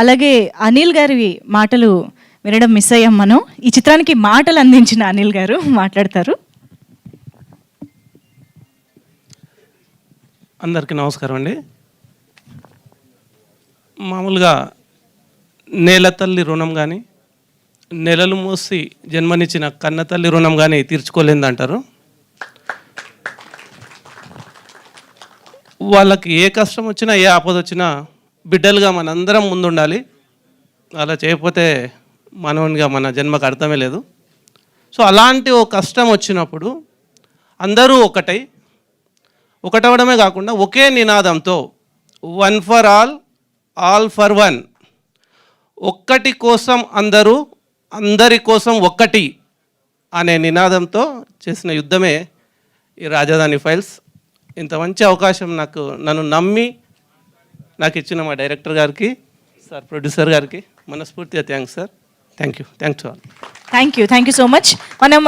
అలాగే అనిల్ గారి మాటలు వినడం మిస్ అయ్యాం మనం. ఈ చిత్రానికి మాటలు అందించిన అనిల్ గారు మాట్లాడతారు. అందరికీ నమస్కారం అండి. మామూలుగా నేలతల్లి రుణం కానీ, నెలలు మోసి జన్మనిచ్చిన కన్నతల్లి రుణం కానీ తీర్చుకోలేదంటారు. వాళ్ళకి ఏ కష్టం వచ్చినా, ఏ ఆపద వచ్చినా బిడ్డలుగా మనందరం ముందుండాలి. అలా చేయకపోతే మనవనిగా మన జన్మకు అర్థమే లేదు. సో అలాంటి ఓ కష్టం వచ్చినప్పుడు అందరూ ఒకటవడమే కాకుండా ఒకే నినాదంతో one for all, all for one, ఒక్కటి కోసం అందరూ, అందరి కోసం ఒక్కటి అనే నినాదంతో చేసిన యుద్ధమే ఈ రాజధాని ఫైల్స్. ఇంత మంచి అవకాశం నన్ను నమ్మి నాకు ఇచ్చిన మా డైరెక్టర్ గారికి, సార్ ప్రొడ్యూసర్ గారికి మనస్ఫూర్తిగా thanks sir. Thank you so much. మనం